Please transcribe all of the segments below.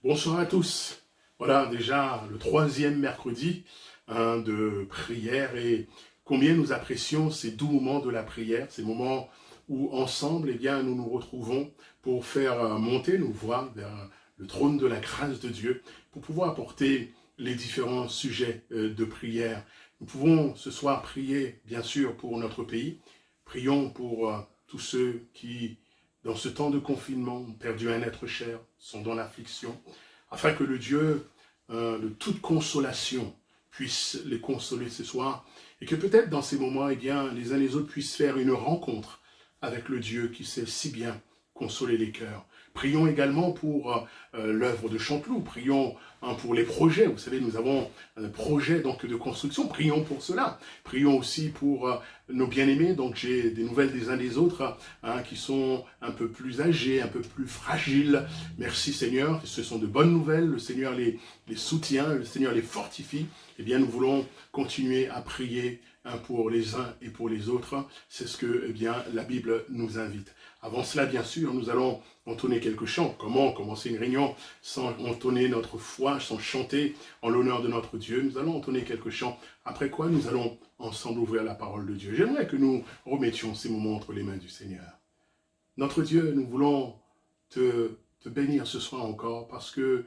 Bonsoir à tous. Voilà déjà le troisième mercredi de prière et combien nous apprécions ces doux moments de la prière, ces moments où ensemble nous nous retrouvons pour faire monter nos voix vers le trône de la grâce de Dieu, pour pouvoir apporter les différents sujets de prière. Nous pouvons ce soir prier bien sûr pour notre pays, prions pour tous ceux qui dans ce temps de confinement ont perdu un être cher, sont dans l'affliction, afin que le Dieu de toute consolation puisse les consoler ce soir, et que peut-être dans ces moments, les uns et les autres puissent faire une rencontre avec le Dieu qui sait si bien consoler les cœurs. Prions également pour l'œuvre de Chanteloup, prions pour les projets. Vous savez, nous avons un projet donc, de construction, prions pour cela. Prions aussi pour nos bien-aimés, donc j'ai des nouvelles des uns des autres qui sont un peu plus âgés, un peu plus fragiles. Merci Seigneur, ce sont de bonnes nouvelles, le Seigneur les soutient, le Seigneur les fortifie. Eh bien, nous voulons continuer à prier pour les uns et pour les autres. C'est ce que la Bible nous invite. Avant cela, bien sûr, nous allons entonner quelques chants. Comment commencer une réunion sans entonner notre foi, sans chanter en l'honneur de notre Dieu? Nous allons entonner quelques chants. Après quoi, nous allons ensemble ouvrir la parole de Dieu. J'aimerais que nous remettions ces moments entre les mains du Seigneur. Notre Dieu, nous voulons te bénir ce soir encore parce que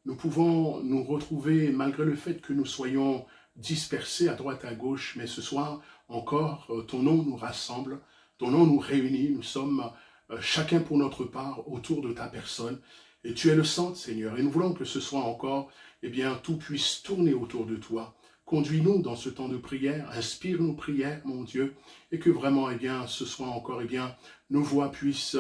nous pouvons nous retrouver malgré le fait que nous soyons dispersés à droite à gauche, mais ce soir encore, ton nom nous rassemble, ton nom nous réunit, nous sommes chacun pour notre part autour de ta personne, et tu es le centre, Seigneur, et nous voulons que ce soir encore, tout puisse tourner autour de toi. Conduis-nous dans ce temps de prière, inspire nos prières, mon Dieu, et que vraiment, ce soir encore, nos voix puissent,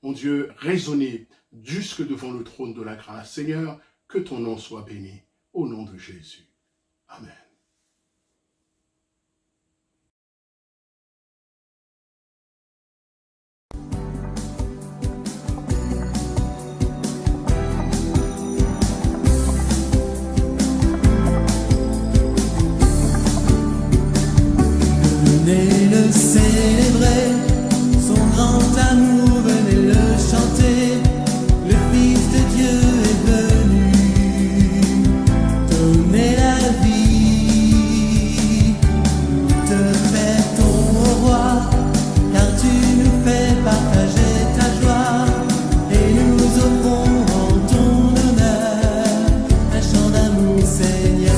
mon Dieu, résonner jusque devant le trône de la grâce. Seigneur, que ton nom soit béni, au nom de Jésus. Amen. Venez le célébrer, son grand amour, venez le chanter. Le Fils de Dieu est venu donner la vie. Nous te fêtons au roi, car tu nous fais partager ta joie. Et nous offrons en ton honneur un chant d'amour, Seigneur.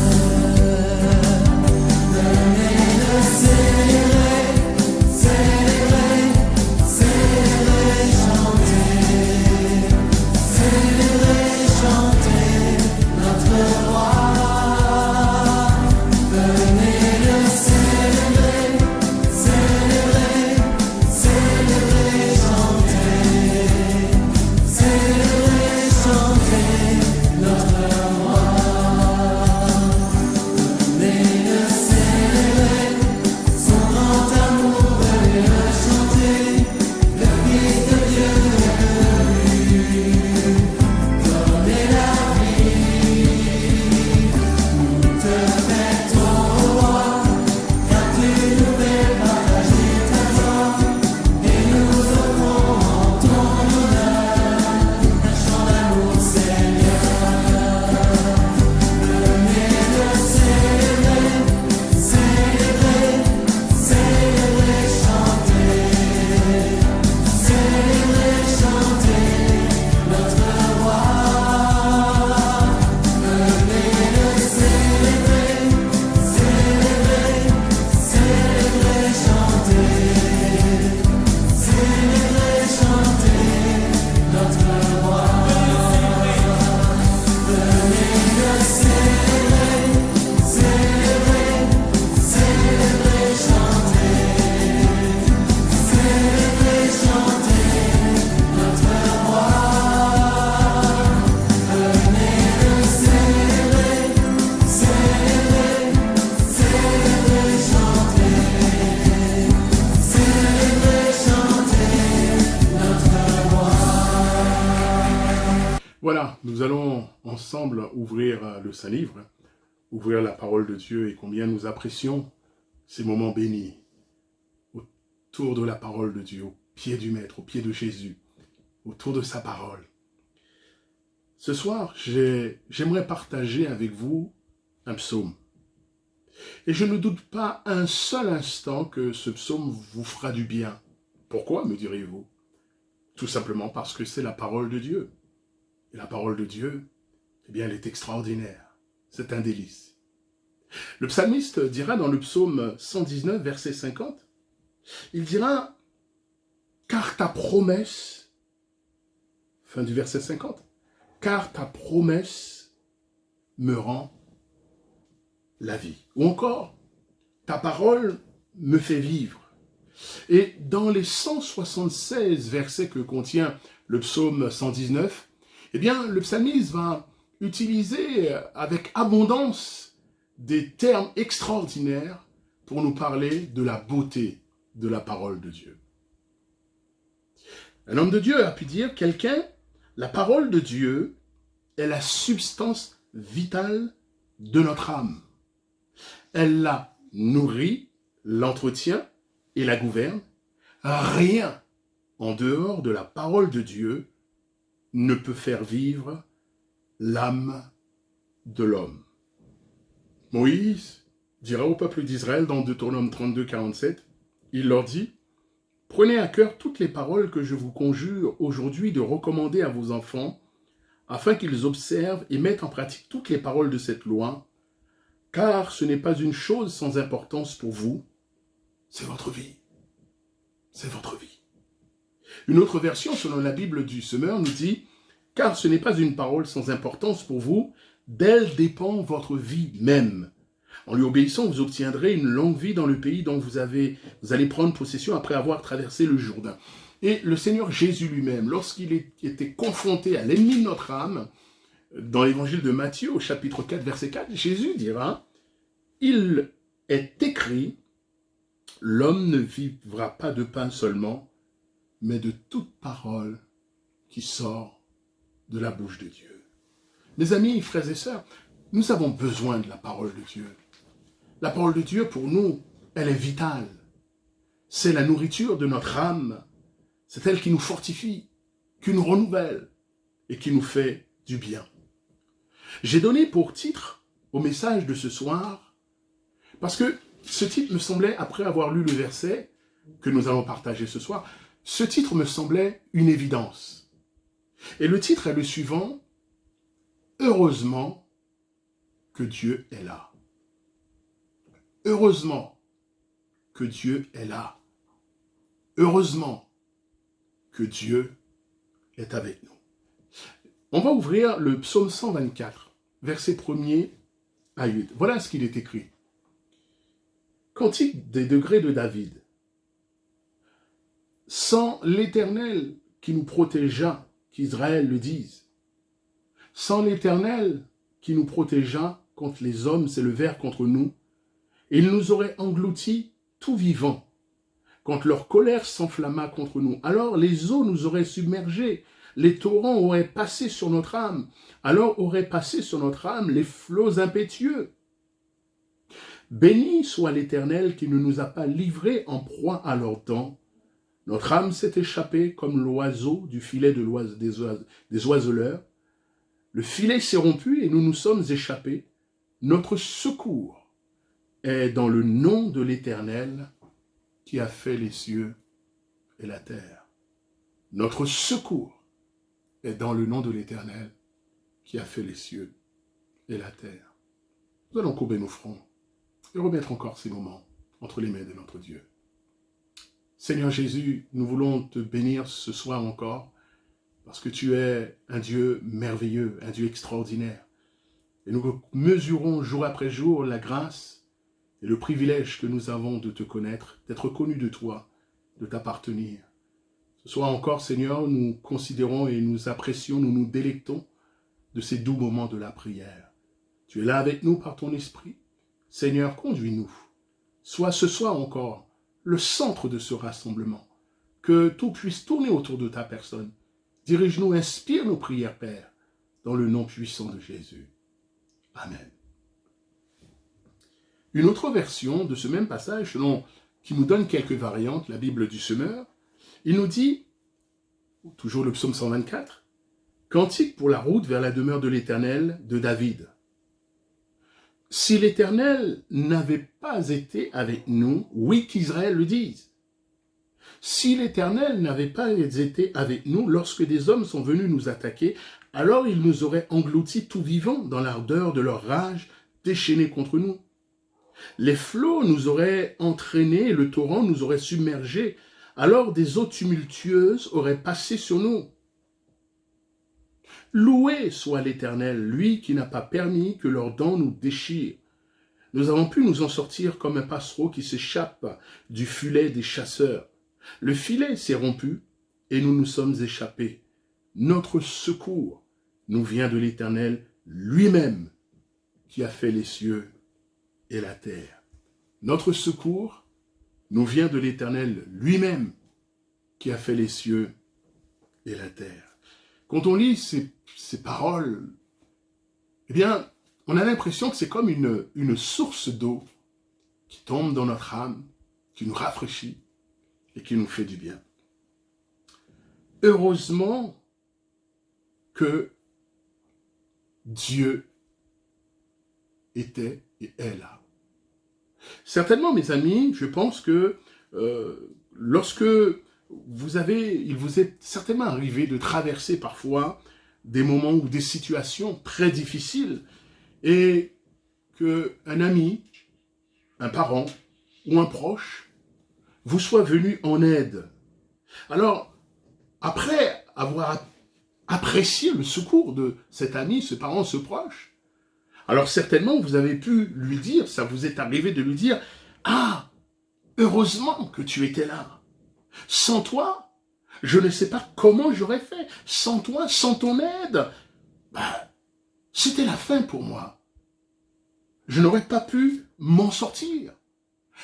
Voilà, nous allons ensemble ouvrir le Saint-Livre, ouvrir la parole de Dieu et combien nous apprécions ces moments bénis autour de la parole de Dieu, au pied du Maître, au pied de Jésus, autour de sa parole. Ce soir, j'aimerais partager avec vous un psaume. Et je ne doute pas un seul instant que ce psaume vous fera du bien. Pourquoi, me direz-vous? Tout simplement parce que c'est la parole de Dieu. Et la parole de Dieu, eh bien, elle est extraordinaire. C'est un délice. Le psalmiste dira dans le psaume 119, verset 50, il dira, « Car ta promesse, fin du verset 50, car ta promesse me rend la vie. » Ou encore, « Ta parole me fait vivre. » Et dans les 176 versets que contient le psaume 119, eh bien, le psalmiste va utiliser avec abondance des termes extraordinaires pour nous parler de la beauté de la parole de Dieu. Un homme de Dieu a pu dire, quelqu'un, la parole de Dieu est la substance vitale de notre âme. Elle la nourrit, l'entretient et la gouverne. Rien en dehors de la parole de Dieu ne peut faire vivre l'âme de l'homme. Moïse dira au peuple d'Israël dans Deutéronome 32, 47, il leur dit, « Prenez à cœur toutes les paroles que je vous conjure aujourd'hui de recommander à vos enfants, afin qu'ils observent et mettent en pratique toutes les paroles de cette loi, car ce n'est pas une chose sans importance pour vous, c'est votre vie. C'est votre vie. » Une autre version, selon la Bible du Semeur, nous dit « Car ce n'est pas une parole sans importance pour vous, d'elle dépend votre vie même. En lui obéissant, vous obtiendrez une longue vie dans le pays dont vous allez prendre possession après avoir traversé le Jourdain. » Et le Seigneur Jésus lui-même, lorsqu'il était confronté à l'ennemi de notre âme, dans l'évangile de Matthieu, au chapitre 4, verset 4, Jésus dira « Il est écrit, l'homme ne vivra pas de pain seulement, mais de toute parole qui sort de la bouche de Dieu. » Mes amis, frères et sœurs, nous avons besoin de la parole de Dieu. La parole de Dieu, pour nous, elle est vitale. C'est la nourriture de notre âme. C'est elle qui nous fortifie, qui nous renouvelle et qui nous fait du bien. J'ai donné pour titre au message de ce soir, parce que ce titre me semblait, après avoir lu le verset que nous allons partager ce soir, ce titre me semblait une évidence. Et le titre est le suivant, « Heureusement que Dieu est là. » Heureusement que Dieu est là. Heureusement que Dieu est avec nous. On va ouvrir le psaume 124, verset 1er à 8. Voilà ce qu'il est écrit. Cantique des degrés de David. Sans l'Éternel qui nous protégea, qu'Israël le dise. Sans l'Éternel qui nous protégea quand les hommes s'élevèrent contre nous, il nous aurait engloutis tout vivant. Quand leur colère s'enflamma contre nous, alors les eaux nous auraient submergés, les torrents auraient passé sur notre âme, alors auraient passé sur notre âme les flots impétueux. Béni soit l'Éternel qui ne nous a pas livrés en proie à leurs dents. Notre âme s'est échappée comme l'oiseau du filet des oiseleurs. Le filet s'est rompu et nous nous sommes échappés. Notre secours est dans le nom de l'Éternel qui a fait les cieux et la terre. Notre secours est dans le nom de l'Éternel qui a fait les cieux et la terre. Nous allons courber nos fronts et remettre encore ces moments entre les mains de notre Dieu. Seigneur Jésus, nous voulons te bénir ce soir encore parce que tu es un Dieu merveilleux, un Dieu extraordinaire. Et nous mesurons jour après jour la grâce et le privilège que nous avons de te connaître, d'être connus de toi, de t'appartenir. Ce soir encore, Seigneur, nous considérons et nous apprécions, nous nous délectons de ces doux moments de la prière. Tu es là avec nous par ton esprit. Seigneur, conduis-nous. Sois ce soir encore le centre de ce rassemblement. Que tout puisse tourner autour de ta personne. Dirige-nous, inspire nos prières, Père, dans le nom puissant de Jésus. Amen. Une autre version de ce même passage, qui nous donne quelques variantes, la Bible du Semeur, il nous dit, toujours le psaume 124, Cantique pour la route vers la demeure de l'Éternel de David. Si l'Éternel n'avait pas été avec nous, oui qu'Israël le dise. Si l'Éternel n'avait pas été avec nous lorsque des hommes sont venus nous attaquer, alors ils nous auraient engloutis tout vivants dans l'ardeur de leur rage déchaînée contre nous. Les flots nous auraient entraînés et le torrent nous aurait submergés. Alors des eaux tumultueuses auraient passé sur nous. Loué soit l'Éternel, lui qui n'a pas permis que leurs dents nous déchirent. Nous avons pu nous en sortir comme un passereau qui s'échappe du filet des chasseurs. Le filet s'est rompu et nous nous sommes échappés. Notre secours nous vient de l'Éternel lui-même qui a fait les cieux et la terre. Notre secours nous vient de l'Éternel lui-même qui a fait les cieux et la terre. Quand on lit ces paroles, eh bien, on a l'impression que c'est comme une source d'eau qui tombe dans notre âme, qui nous rafraîchit et qui nous fait du bien. Heureusement que Dieu était et est là. Certainement, mes amis, je pense que lorsque il vous est certainement arrivé de traverser parfois des moments ou des situations très difficiles et qu'un ami, un parent ou un proche vous soit venu en aide. Alors, après avoir apprécié le secours de cet ami, ce parent, ce proche, alors certainement vous avez pu lui dire, ça vous est arrivé de lui dire « Ah, heureusement que tu étais là. Sans toi, je ne sais pas comment j'aurais fait. Sans toi, sans ton aide, c'était la fin pour moi. Je n'aurais pas pu m'en sortir.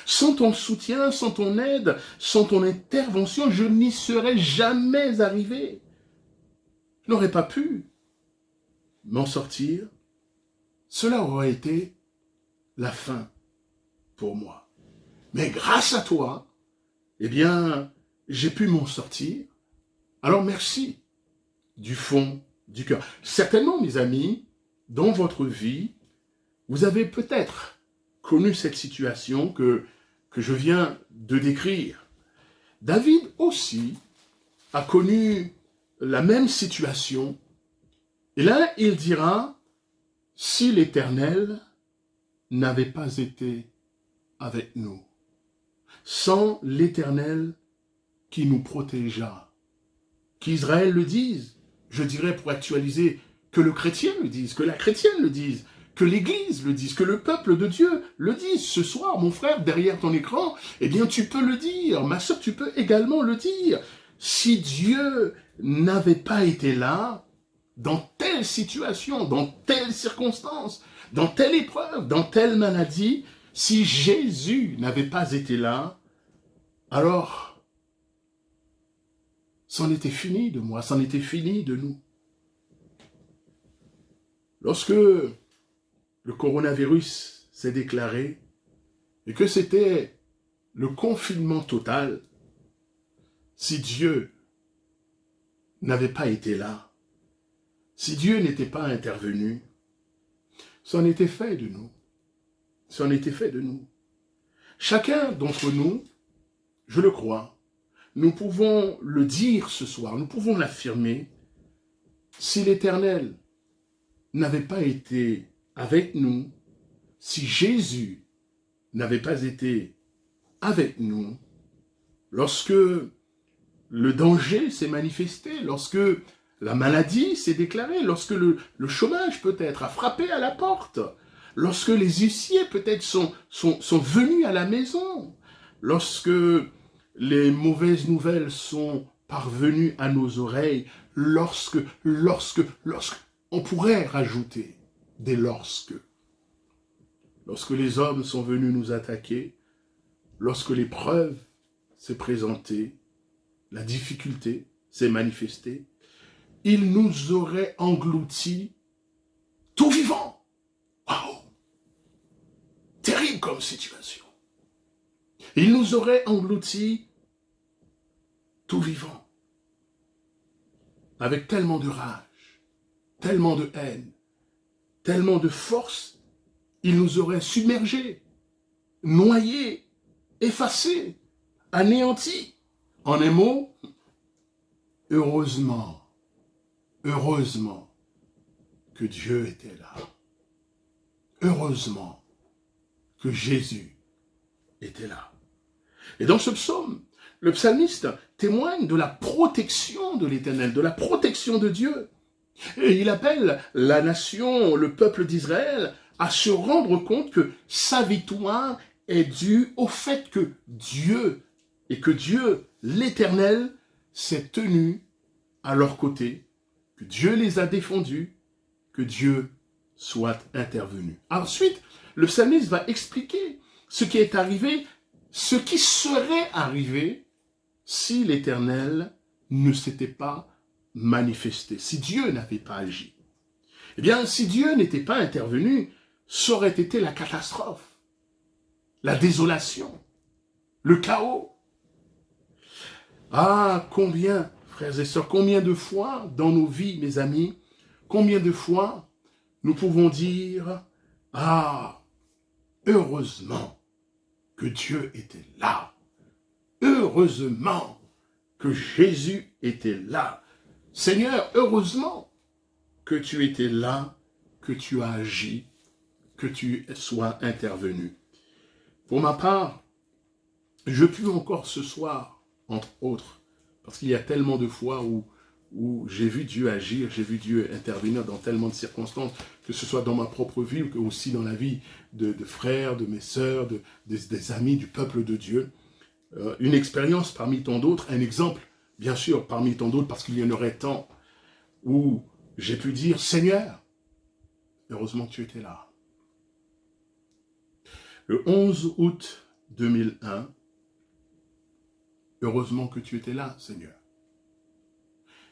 Sans ton soutien, sans ton aide, sans ton intervention, je n'y serais jamais arrivé. Je n'aurais pas pu m'en sortir. Cela aurait été la fin pour moi. Mais grâce à toi, eh bien, j'ai pu m'en sortir. Alors merci du fond du cœur. Certainement, mes amis, dans votre vie, vous avez peut-être connu cette situation que je viens de décrire. David aussi a connu la même situation. Et là, il dira, si l'Éternel n'avait pas été avec nous, sans l'Éternel qui nous protégea, qu'Israël le dise, je dirais pour actualiser, que le chrétien le dise, que la chrétienne le dise, que l'Église le dise, que le peuple de Dieu le dise. Ce soir, mon frère, derrière ton écran, eh bien tu peux le dire, ma sœur, tu peux également le dire. Si Dieu n'avait pas été là, dans telle situation, dans telle circonstance, dans telle épreuve, dans telle maladie, si Jésus n'avait pas été là, alors, c'en était fini de moi, c'en était fini de nous. Lorsque le coronavirus s'est déclaré et que c'était le confinement total, si Dieu n'avait pas été là, si Dieu n'était pas intervenu, c'en était fait de nous. C'en était fait de nous. Chacun d'entre nous, je le crois, nous pouvons le dire ce soir, nous pouvons l'affirmer, si l'Éternel n'avait pas été avec nous, si Jésus n'avait pas été avec nous, lorsque le danger s'est manifesté, lorsque la maladie s'est déclarée, lorsque le chômage peut-être a frappé à la porte, lorsque les huissiers peut-être sont venus à la maison, lorsque les mauvaises nouvelles sont parvenues à nos oreilles, lorsque, on pourrait rajouter des lorsque. Lorsque les hommes sont venus nous attaquer, lorsque l'épreuve s'est présentée, la difficulté s'est manifestée, ils nous auraient engloutis tout vivants. Waouh! Terrible comme situation. Ils nous auraient engloutis tout vivants. Avec tellement de rage, tellement de haine, tellement de force, il nous aurait submergés, noyés, effacés, anéantis. En un mot, heureusement, heureusement que Dieu était là. Heureusement que Jésus était là. Et dans ce psaume, le psalmiste témoigne de la protection de l'Éternel, de la protection de Dieu. Et il appelle la nation, le peuple d'Israël, à se rendre compte que sa victoire est due au fait que Dieu, l'Éternel, s'est tenu à leur côté, que Dieu les a défendus, que Dieu soit intervenu. Ensuite, le psalmiste va expliquer ce qui est arrivé, ce qui serait arrivé si l'Éternel ne s'était pas manifesté, si Dieu n'avait pas agi. Eh bien, si Dieu n'était pas intervenu, ça aurait été la catastrophe, la désolation, le chaos. Ah, combien, frères et sœurs, combien de fois dans nos vies, mes amis, combien de fois nous pouvons dire « Ah, heureusement que Dieu était là. Heureusement que Jésus était là. Seigneur, heureusement que tu étais là, que tu as agi, que tu sois intervenu. » Pour ma part, je puis encore ce soir, entre autres, parce qu'il y a tellement de fois où j'ai vu Dieu agir, j'ai vu Dieu intervenir dans tellement de circonstances, que ce soit dans ma propre vie ou aussi dans la vie de frères, de mes sœurs, des amis du peuple de Dieu. Une expérience parmi tant d'autres, un exemple, bien sûr, parmi tant d'autres, parce qu'il y en aurait tant, où j'ai pu dire, Seigneur, heureusement que tu étais là. Le 11 août 2001, heureusement que tu étais là, Seigneur.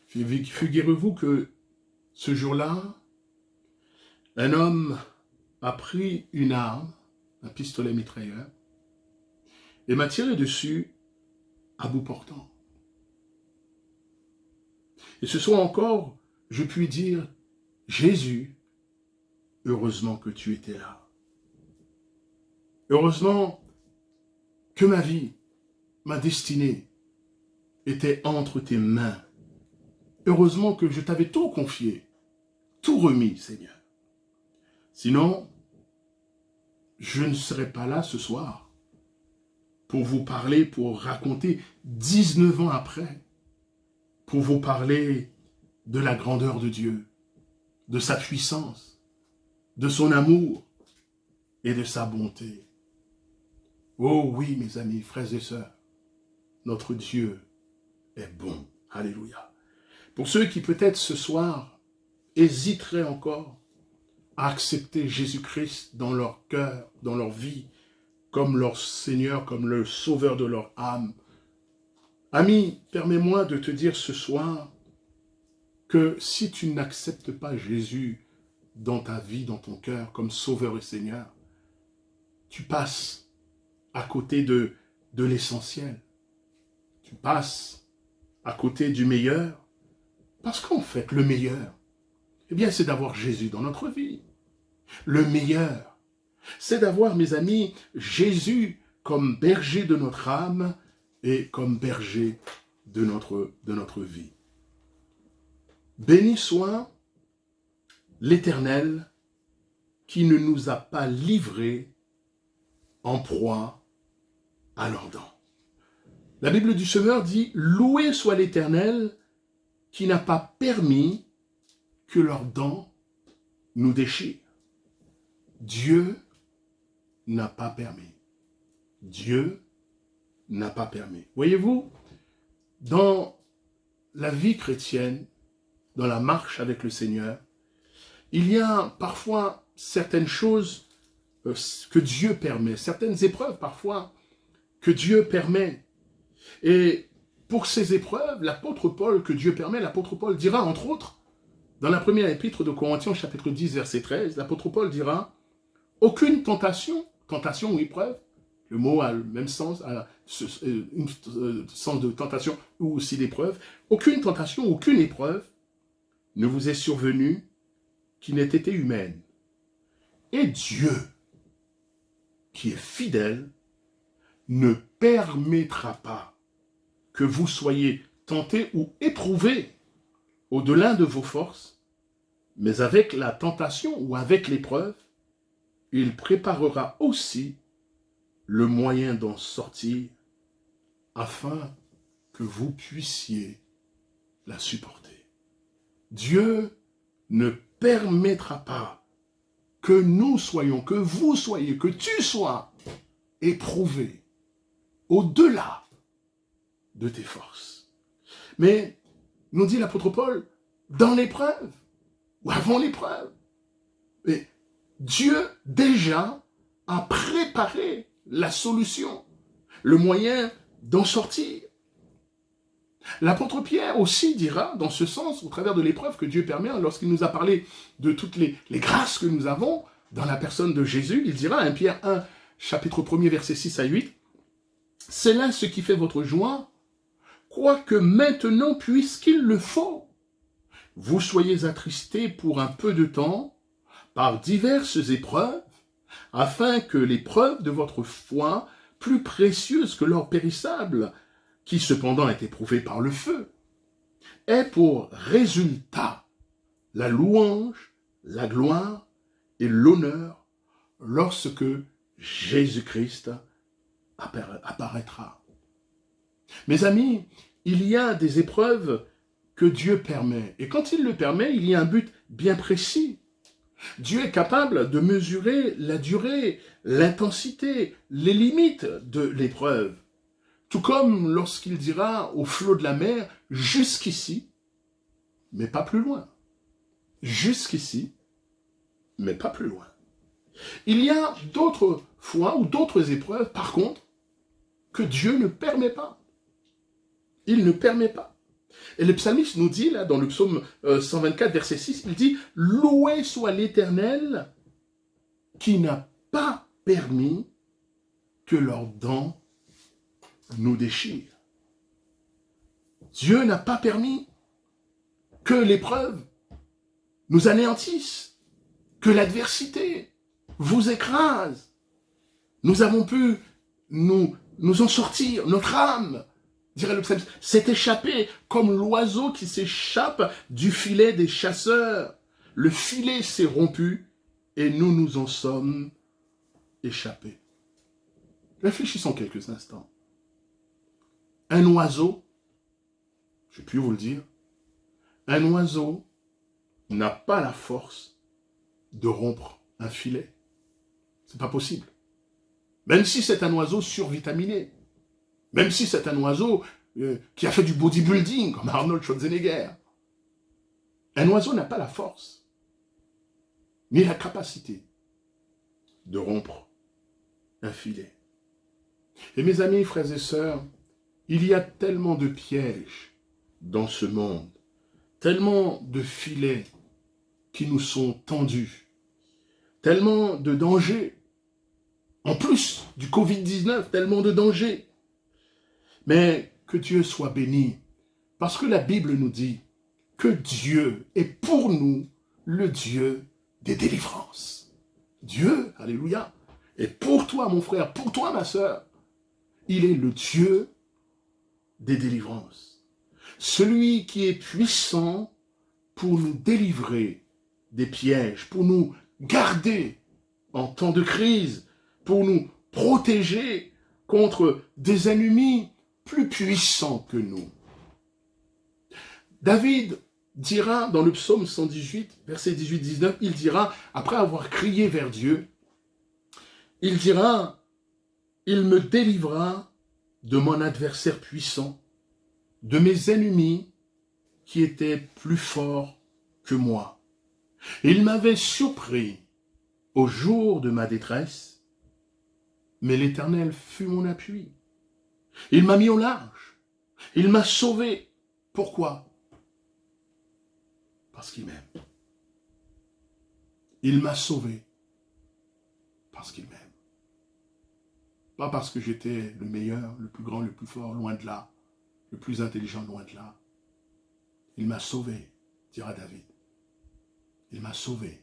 Figurez-vous que ce jour-là, un homme a pris une arme, un pistolet mitrailleur, et m'a tiré dessus à bout portant. Et ce soir encore, je puis dire, Jésus, heureusement que tu étais là. Heureusement que ma vie, ma destinée, était entre tes mains. Heureusement que je t'avais tout confié, tout remis, Seigneur. Sinon, je ne serais pas là ce soir pour vous parler, pour raconter 19 ans après, pour vous parler de la grandeur de Dieu, de sa puissance, de son amour et de sa bonté. Oh oui, mes amis, frères et sœurs, notre Dieu est bon. Alléluia. Pour ceux qui peut-être ce soir hésiteraient encore à accepter Jésus-Christ dans leur cœur, dans leur vie, comme leur Seigneur, comme le Sauveur de leur âme. Ami, permets-moi de te dire ce soir que si tu n'acceptes pas Jésus dans ta vie, dans ton cœur, comme Sauveur et Seigneur, tu passes à côté de l'essentiel. Tu passes à côté du meilleur. Parce qu'en fait, le meilleur, eh bien, c'est d'avoir Jésus dans notre vie. Le meilleur, c'est d'avoir, mes amis, Jésus comme berger de notre âme et comme berger de notre vie. Béni soit l'Éternel qui ne nous a pas livrés en proie à leurs dents. La Bible du Semeur dit « Loué soit l'Éternel qui n'a pas permis que leurs dents nous déchirent. » Dieu n'a pas permis. Dieu n'a pas permis. Voyez-vous, dans la vie chrétienne, dans la marche avec le Seigneur, il y a parfois certaines choses que Dieu permet, certaines épreuves parfois que Dieu permet. Et pour ces épreuves, l'apôtre Paul, que Dieu permet, l'apôtre Paul dira, entre autres, dans la première épître de Corinthiens, chapitre 10, verset 13, l'apôtre Paul dira, « Aucune tentation ou épreuve », le mot a le même sens, sens de tentation ou aussi d'épreuve, « Aucune tentation, aucune épreuve ne vous est survenue qui n'ait été humaine. Et Dieu, qui est fidèle, ne permettra pas que vous soyez tentés ou éprouvés au-delà de vos forces, mais avec la tentation ou avec l'épreuve, il préparera aussi le moyen d'en sortir afin que vous puissiez la supporter. Dieu ne permettra pas que nous soyons, que vous soyez, que tu sois éprouvé au-delà de tes forces. Mais, nous dit l'apôtre Paul, dans l'épreuve, ou avant l'épreuve, Dieu déjà a préparé la solution, le moyen d'en sortir. L'apôtre Pierre aussi dira, dans ce sens, au travers de l'épreuve que Dieu permet, lorsqu'il nous a parlé de toutes les grâces que nous avons dans la personne de Jésus, il dira, 1 Pierre 1, chapitre 1er, versets 6 à 8, « C'est là ce qui fait votre joie, quoique maintenant, puisqu'il le faut, vous soyez attristés pour un peu de temps par diverses épreuves, afin que l'épreuve de votre foi, plus précieuse que l'or périssable, qui cependant est éprouvé par le feu, ait pour résultat la louange, la gloire et l'honneur lorsque Jésus-Christ apparaîtra. » Mes amis, il y a des épreuves que Dieu permet. Et quand il le permet, il y a un but bien précis. Dieu est capable de mesurer la durée, l'intensité, les limites de l'épreuve. Tout comme lorsqu'il dira au flot de la mer, jusqu'ici, mais pas plus loin. Jusqu'ici, mais pas plus loin. Il y a d'autres fois ou d'autres épreuves, par contre, que Dieu ne permet pas. Il ne permet pas. Et le psalmiste nous dit, là, dans le psaume 124, verset 6, il dit « Loué soit l'Éternel qui n'a pas permis que leurs dents nous déchirent. » Dieu n'a pas permis que l'épreuve nous anéantisse, que l'adversité vous écrase. Nous avons pu nous en sortir, notre âme, dirait le psalmiste, s'est échappé comme l'oiseau qui s'échappe du filet des chasseurs. Le filet s'est rompu et nous nous en sommes échappés. Réfléchissons quelques instants. Un oiseau, j'ai pu vous le dire, un oiseau n'a pas la force de rompre un filet. C'est pas possible. Même si c'est un oiseau survitaminé. Même si c'est un oiseau qui a fait du bodybuilding, comme Arnold Schwarzenegger. Un oiseau n'a pas la force, ni la capacité de rompre un filet. Et mes amis, frères et sœurs, il y a tellement de pièges dans ce monde, tellement de filets qui nous sont tendus, tellement de dangers, en plus du Covid-19, tellement de dangers. Mais que Dieu soit béni, parce que la Bible nous dit que Dieu est pour nous le Dieu des délivrances. Dieu, alléluia, est pour toi mon frère, pour toi ma sœur. Il est le Dieu des délivrances. Celui qui est puissant pour nous délivrer des pièges, pour nous garder en temps de crise, pour nous protéger contre des ennemis plus puissants que nous. David dira dans le psaume 118, verset 18-19, il dira, après avoir crié vers Dieu, il dira, il me délivra de mon adversaire puissant, de mes ennemis qui étaient plus forts que moi. Il m'avait surpris au jour de ma détresse, mais l'Éternel fut mon appui. Il m'a mis au large. Il m'a sauvé. Pourquoi? Parce qu'il m'aime. Il m'a sauvé parce qu'il m'aime. Pas parce que j'étais le meilleur, le plus grand, le plus fort, loin de là, le plus intelligent, loin de là. Il m'a sauvé, dira David. Il m'a sauvé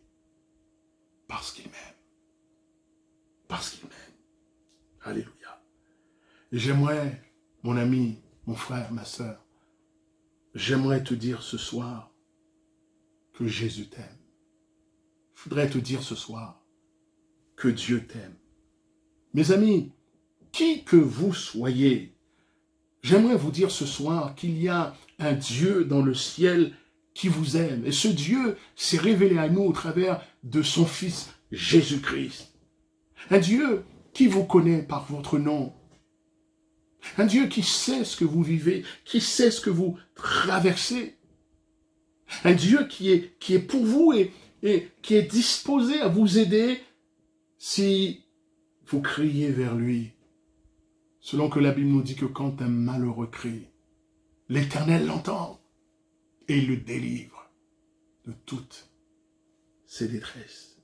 parce qu'il m'aime. Parce qu'il m'aime. Alléluia. Et j'aimerais, mon ami, mon frère, ma sœur, j'aimerais te dire ce soir que Jésus t'aime. Je voudrais te dire ce soir que Dieu t'aime. Mes amis, qui que vous soyez, j'aimerais vous dire ce soir qu'il y a un Dieu dans le ciel qui vous aime. Et ce Dieu s'est révélé à nous au travers de son Fils Jésus-Christ. Un Dieu qui vous connaît par votre nom. Un Dieu qui sait ce que vous vivez, qui sait ce que vous traversez. Un Dieu qui est pour vous et qui est disposé à vous aider si vous criez vers lui. Selon que la Bible nous dit que quand un malheureux crie, l'Éternel l'entend et il le délivre de toutes ses détresses.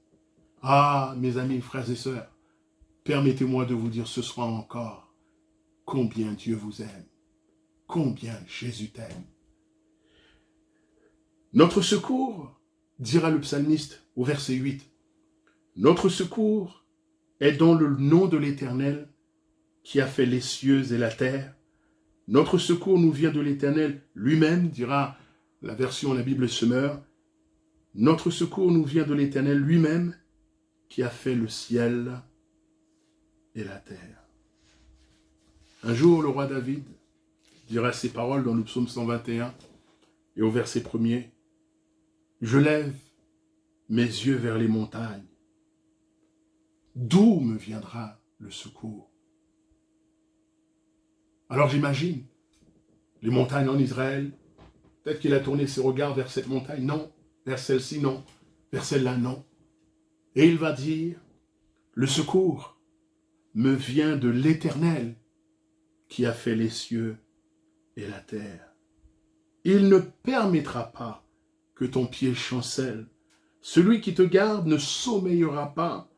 Ah, mes amis, frères et sœurs, permettez-moi de vous dire ce soir encore combien Dieu vous aime, combien Jésus t'aime. Notre secours, dira le psalmiste au verset 8, notre secours est dans le nom de l'Éternel qui a fait les cieux et la terre. Notre secours nous vient de l'Éternel lui-même, dira la version la Bible Semeur. Notre secours nous vient de l'Éternel lui-même qui a fait le ciel et la terre. Un jour, le roi David dira ces paroles dans le psaume 121 et au verset 1er. Je lève mes yeux vers les montagnes. D'où me viendra le secours? Alors j'imagine les montagnes en Israël. Peut-être qu'il a tourné ses regards vers cette montagne. Non. Vers celle-ci, non. Vers celle-là, non. Et il va dire, le secours me vient de l'Éternel qui a fait les cieux et la terre. Il ne permettra pas que ton pied chancelle. Celui qui te garde ne sommeillera pas.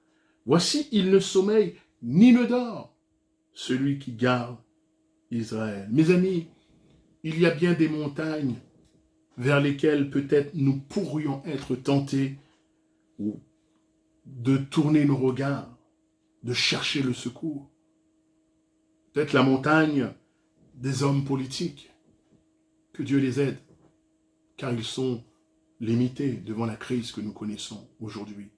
Voici, il ne sommeille ni ne dort. Celui qui garde Israël. Mes amis, il y a bien des montagnes vers lesquelles peut-être nous pourrions être tentés ou de tourner nos regards, de chercher le secours. Peut-être la montagne des hommes politiques. Que Dieu les aide, car ils sont limités devant la crise que nous connaissons aujourd'hui.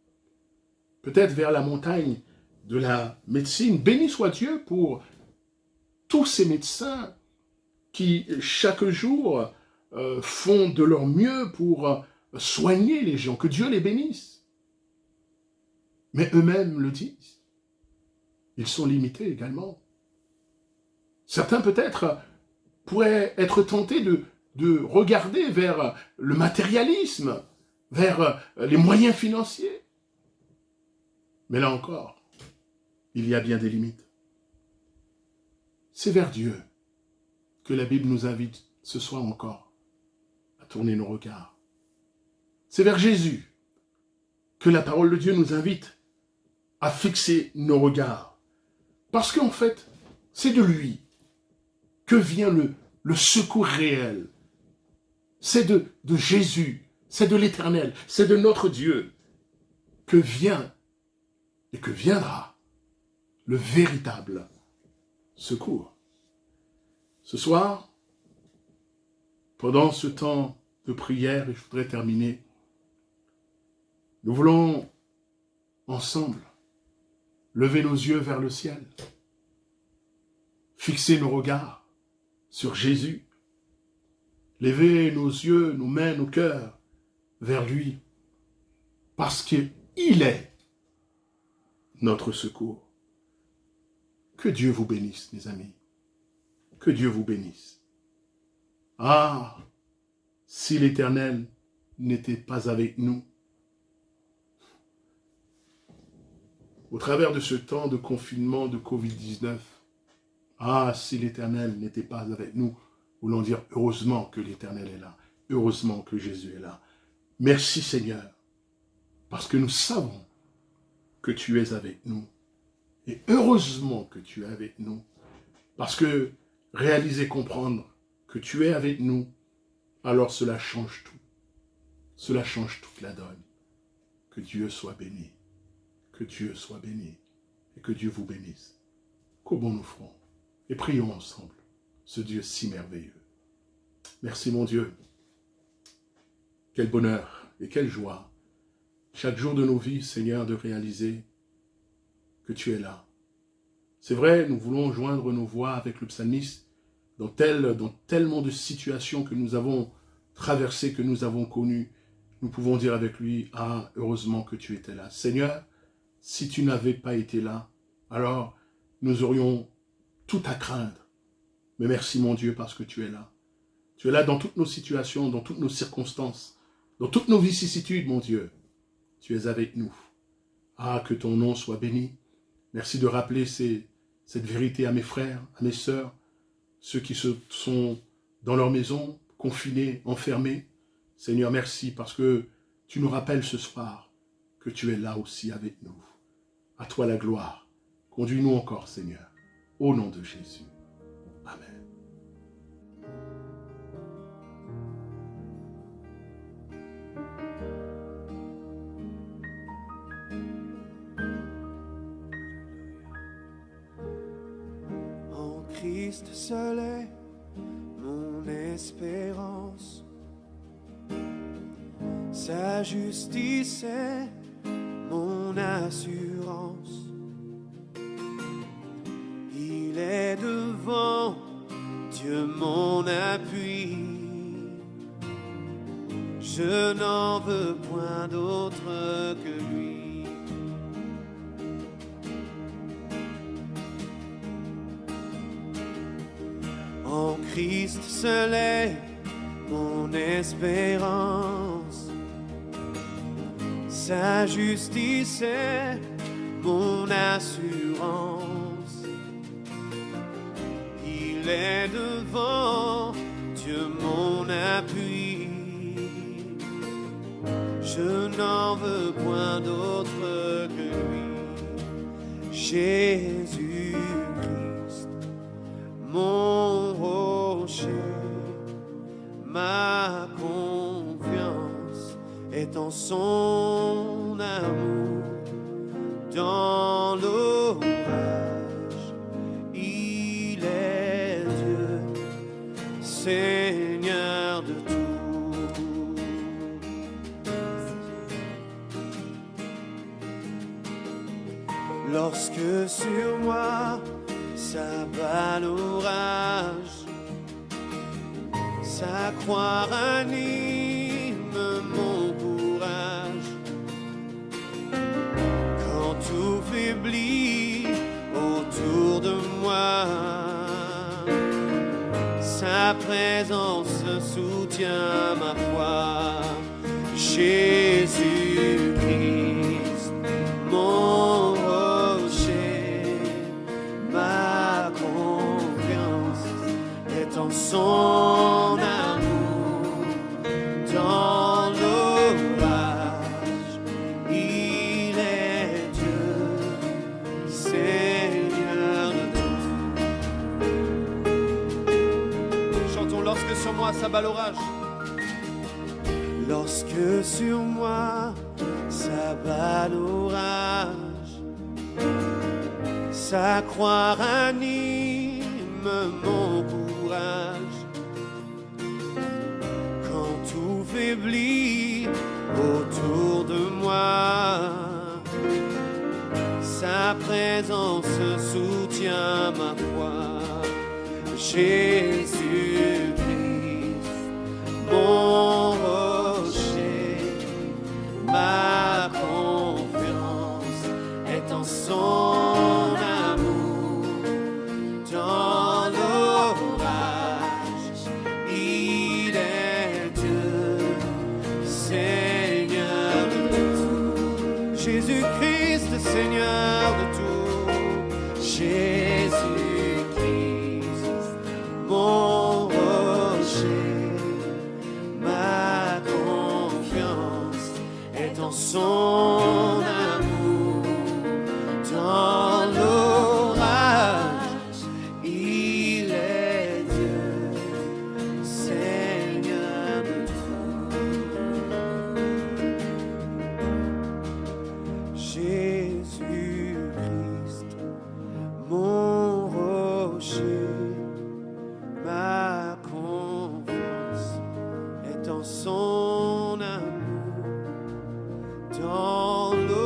Peut-être vers la montagne de la médecine. Béni soit Dieu pour tous ces médecins qui, chaque jour, font de leur mieux pour soigner les gens. Que Dieu les bénisse. Mais eux-mêmes le disent. Ils sont limités également. Certains peut-être pourraient être tentés de regarder vers le matérialisme, vers les moyens financiers. Mais là encore, il y a bien des limites. C'est vers Dieu que la Bible nous invite ce soir encore à tourner nos regards. C'est vers Jésus que la parole de Dieu nous invite à fixer nos regards. Parce qu'en fait, c'est de lui que vient le secours réel. C'est de Jésus, c'est de l'Éternel, c'est de notre Dieu que vient et que viendra le véritable secours. Ce soir, pendant ce temps de prière, et je voudrais terminer, nous voulons ensemble lever nos yeux vers le ciel, fixer nos regards sur Jésus, lever nos yeux, nos mains, nos cœurs vers lui, parce qu'il est notre secours. Que Dieu vous bénisse, mes amis. Que Dieu vous bénisse. Ah, si l'Éternel n'était pas avec nous, au travers de ce temps de confinement de Covid-19, ah, si l'Éternel n'était pas avec nous, voulons dire heureusement que l'Éternel est là, heureusement que Jésus est là. Merci Seigneur, parce que nous savons que tu es avec nous. Et heureusement que tu es avec nous, parce que réaliser, comprendre que tu es avec nous, alors cela change tout. Cela change toute la donne. Que Dieu soit béni. Que Dieu soit béni. Et que Dieu vous bénisse. Courbons nos fronts et prions ensemble ce Dieu si merveilleux. Merci mon Dieu. Quel bonheur et quelle joie chaque jour de nos vies, Seigneur, de réaliser que tu es là. C'est vrai, nous voulons joindre nos voix avec le psalmiste dans tellement de situations que nous avons traversées, que nous avons connues. Nous pouvons dire avec lui, ah, heureusement que tu étais là. Seigneur, si tu n'avais pas été là, alors nous aurions tout à craindre. Mais merci mon Dieu parce que tu es là. Tu es là dans toutes nos situations, dans toutes nos circonstances, dans toutes nos vicissitudes, mon Dieu. Tu es avec nous. Ah, que ton nom soit béni. Merci de rappeler cette vérité à mes frères, à mes sœurs, ceux qui sont dans leur maison, confinés, enfermés. Seigneur, merci parce que tu nous rappelles ce soir que tu es là aussi avec nous. À toi la gloire. Conduis-nous encore, Seigneur, au nom de Jésus. Amen. En Christ seul est mon espérance. Sa justice est mon assurance. Il est devant Dieu mon appui. Je n'en veux point d'autre que lui. En Christ seul est mon espérance. Sa justice est mon assurance. Il est devant Dieu mon appui. Je n'en veux point d'autre que lui. Jésus-Christ, mon rocher, ma confiance est en son amour. Dans l'orage, il est Dieu, Seigneur de tout. Lorsque sur moi s'abat l'orage, sa croix ranime mon courage. Quand tout faiblit autour de moi, sa présence soutient ma foi. Jésus-Christ, mon rocher, ma confiance est en son amour. Dans l'orage, il est Dieu, Seigneur de tout. Chantons lorsque sur moi s'abat l'orage. Lorsque sur moi s'abat l'orage, sa croix ranime mon courage. Quand tout faiblit autour de moi, sa présence soutient ma foi. Jésus-Christ, mon rocher, ma confiance est en son amour. Dans l'orage, il est Dieu, Seigneur de tout. Jésus-Christ, Seigneur de tout. Jésus-Christ, mon dans son